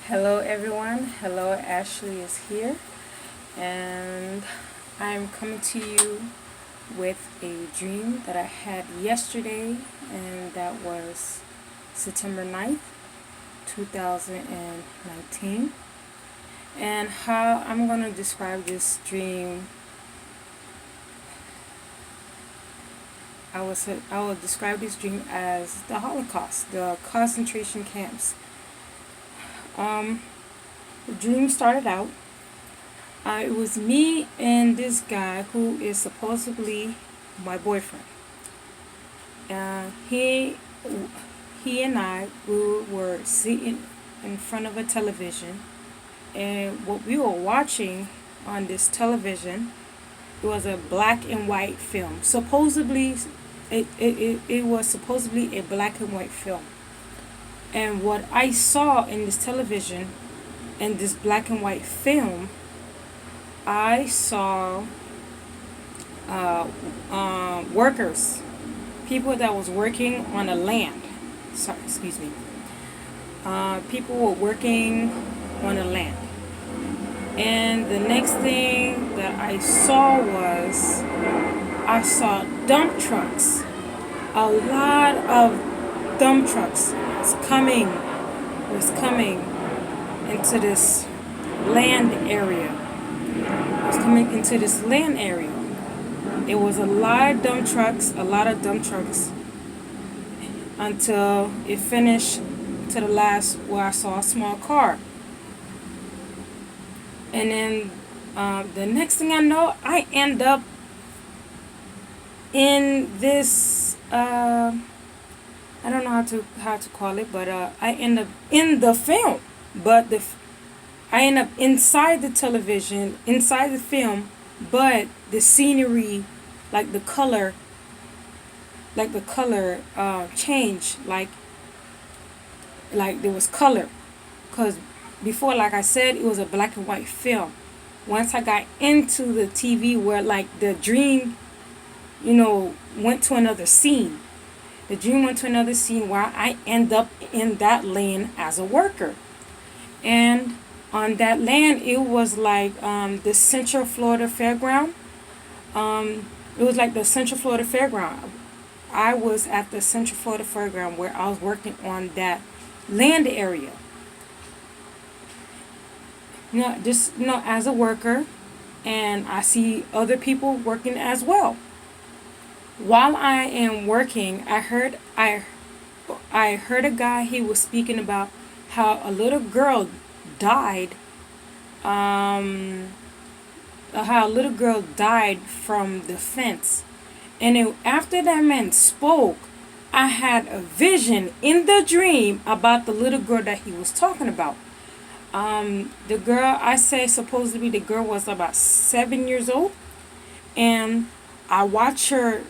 Hello everyone, hello, Ashley is here, and I'm coming to you with a dream that I had yesterday, and that was September 9th, 2019. And how I'm going to describe this dream, I will describe this dream as the Holocaust, the concentration camps. Um, the dream started out. It was me and this guy who is supposedly my boyfriend. Uh, he he and I were sitting in front of a television, and what we were watching on this television, it was a black and white film. Supposedly, it was supposedly a black and white film. And what I saw in this television, in this black and white film, I saw workers, people that was working on a land. Sorry, excuse me. People were working on a land. And the next thing that I saw dump trucks. A lot of dump trucks was coming into this land area. Was coming into this land area. It was a lot of dump trucks, until it finished to the last where I saw a small car. And then the next thing I know, I end up in this I don't know how to call it, but I end up in the film. But I end up inside the television, inside the film, but the scenery, like the color, changed, like there was color, because before, like I said, it was a black and white film. Once I got into the TV, where like the dream, went to another scene. The dream went to another scene where I end up in that land as a worker. And on that land, it was like the Central Florida Fairground. It was like the Central Florida Fairground. I was at the Central Florida Fairground where I was working on that land area. Just as a worker, and I see other people working as well. While I am working, I heard a guy. He was speaking about how a little girl died. How a little girl died from the fence, and after that man spoke, I had a vision in the dream about the little girl that he was talking about. The girl, I say supposedly the girl was about 7 years old, and I watched her.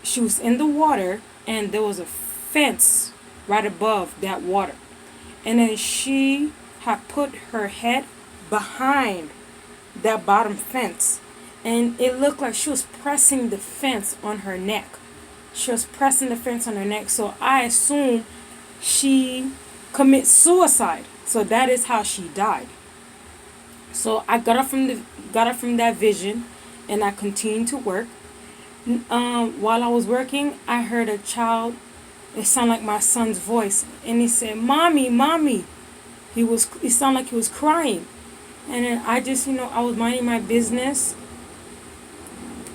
She was in the water, and there was a fence right above that water. And then she had put her head behind that bottom fence. And it looked like she was pressing the fence on her neck. She was pressing the fence on her neck. So I assume she commits suicide. So that is how she died. So I got up from that vision, and I continued to work. While I was working, I heard a child. It sounded like my son's voice, and he said, "Mommy, mommy." It sounded like he was crying, and then I just, I was minding my business.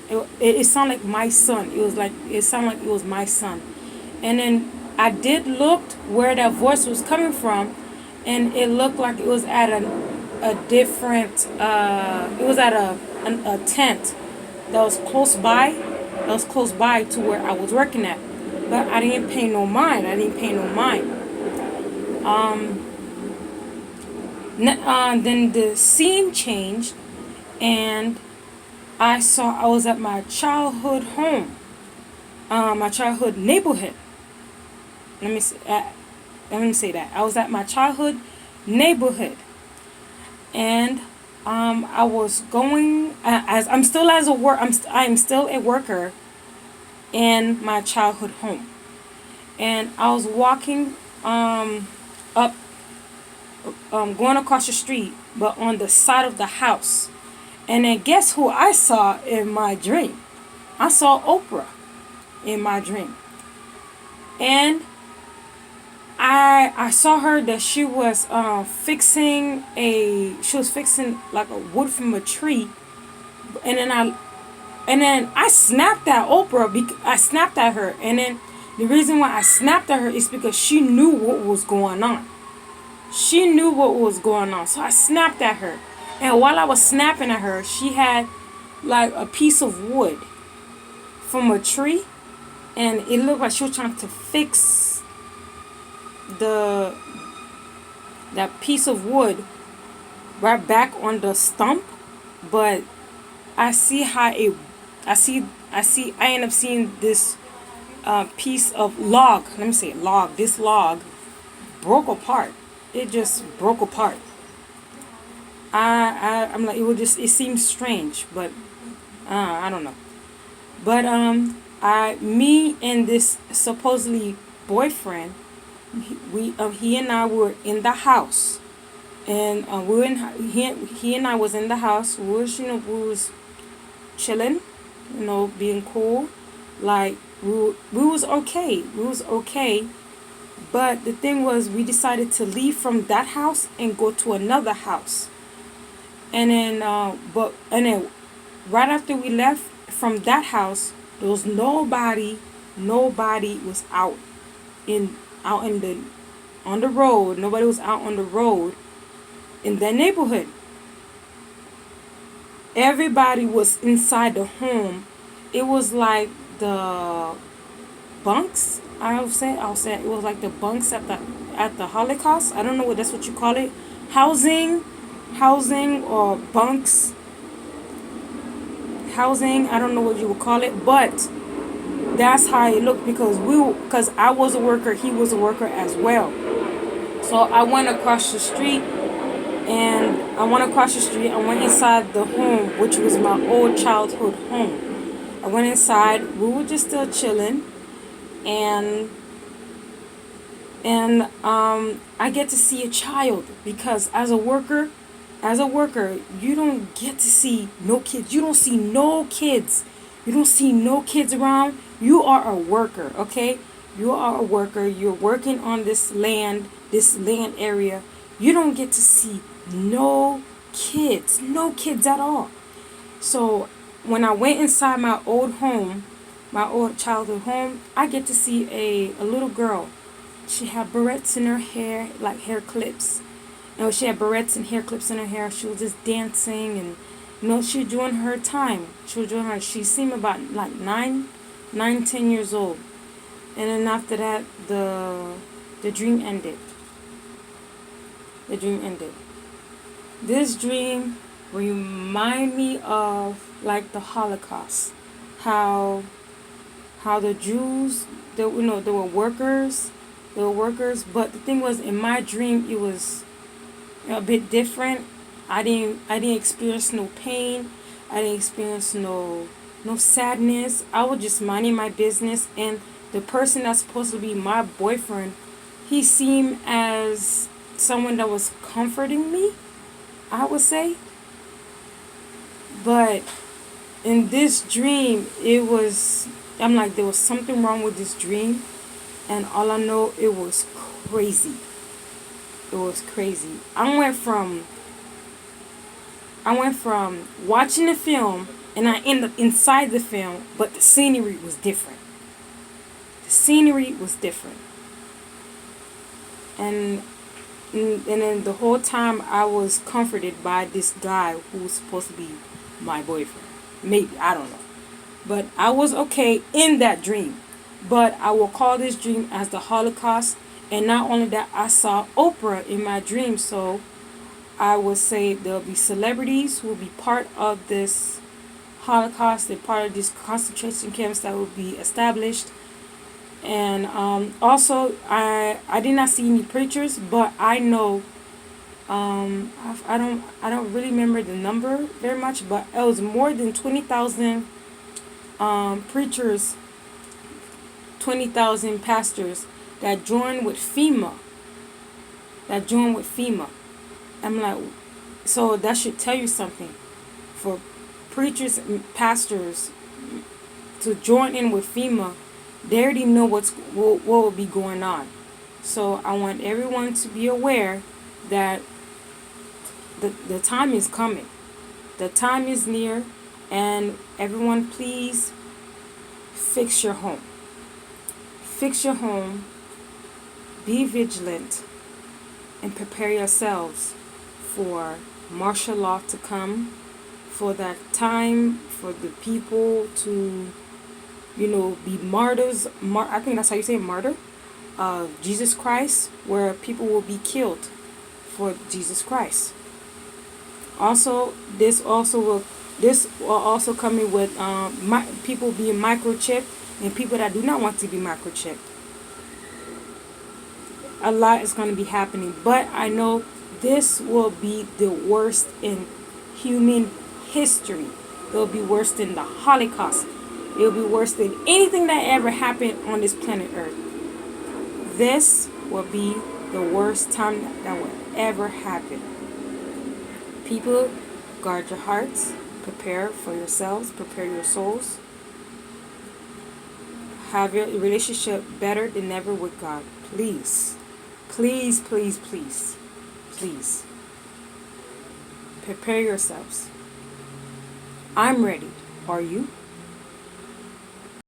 It sounded like my son. It sounded like it was my son, and then I did look where that voice was coming from, and it looked like it was at a different. It was at a tent that was close by. That was close by to where I was working at, but I didn't pay no mind. Then the scene changed, and I was at my childhood home, my childhood neighborhood. Let me say that I was at my childhood neighborhood, and I was going as I'm still as a work. I'm still a worker in my childhood home, and I was walking up going across the street, but on the side of the house. And then guess who I saw in my dream? I saw Oprah in my dream. And I saw her that she was fixing like a wood from a tree. And then I snapped at Oprah I snapped at her. And then the reason why I snapped at her is because she knew what was going on. She knew what was going on. So I snapped at her. And while I was snapping at her, she had like a piece of wood from a tree. And it looked like she was trying to fix that piece of wood right back on the stump. But I see how it I end up seeing this piece of log. Let me say log. This log broke apart. It just broke apart. I'm like, it seems strange, but I don't know. But me and this supposedly boyfriend, he and I were in the house, and he and I was in the house. We was chilling, being cool, like we was okay. We was okay. But the thing was, we decided to leave from that house and go to another house. And then, right after we left from that house, there was nobody was on the road. Nobody was out on the road in that neighborhood. Everybody was inside the home. It was like the bunks. I'll say it was like the bunks at the Holocaust. I don't know what that's what you call it. Housing or bunks. Housing. I don't know what you would call it, but that's how it looked because I was a worker, he was a worker as well. So I went across the street. I went inside the home, which was my old childhood home. I went inside. We were just still chilling. And I get to see a child because as a worker, you don't get to see no kids. You don't see no kids. You don't see no kids around. You are a worker, okay? You are a worker. You're working on this land area. You don't get to see no kids at all. So when I went inside my old childhood home, I get to see a little girl. She had barrettes in her hair, like hair clips. She had barrettes and hair clips in her hair. She was just dancing, and she was doing her time. She seemed about like 10 years old. And then after that, the dream ended. This dream remind me of like the Holocaust, how the Jews, they were workers, but the thing was, in my dream it was a bit different. I didn't experience no pain. I didn't experience no sadness. I was just minding my business, and the person that's supposed to be my boyfriend, he seemed as someone that was comforting me, I would say. But in this dream, I'm like, there was something wrong with this dream, and all I know, it was crazy. It was crazy. I went from watching the film, and I ended up inside the film, but the scenery was different. And then the whole time I was comforted by this guy who was supposed to be my boyfriend. Maybe, I don't know. But I was okay in that dream. But I will call this dream as the Holocaust. And not only that, I saw Oprah in my dream. So I would say there'll be celebrities who will be part of this Holocaust. They're part of these concentration camps that will be established. And also, I did not see any preachers, but I know, I don't really remember the number very much, but it was more than 20,000 preachers, 20,000 pastors that joined with FEMA. I'm like, so that should tell you something. For preachers and pastors to join in with FEMA, they already know what will be going on. So I want everyone to be aware that the time is coming. The time is near, and everyone, please fix your home. Fix your home, be vigilant, and prepare yourselves for martial law to come, for that time for the people to, be martyrs. I think that's how you say martyr of Jesus Christ, where people will be killed for Jesus Christ. Also, this will also come in with people being microchipped and people that do not want to be microchipped. A lot is going to be happening, but I know this will be the worst in human history. It will be worse than the Holocaust. It will be worse than anything that ever happened on this planet Earth. This will be the worst time that will ever happen. People, guard your hearts, prepare for yourselves, prepare your souls. Have your relationship better than ever with God. Please. Please, please, please. Please. Prepare yourselves. I'm ready. Are you?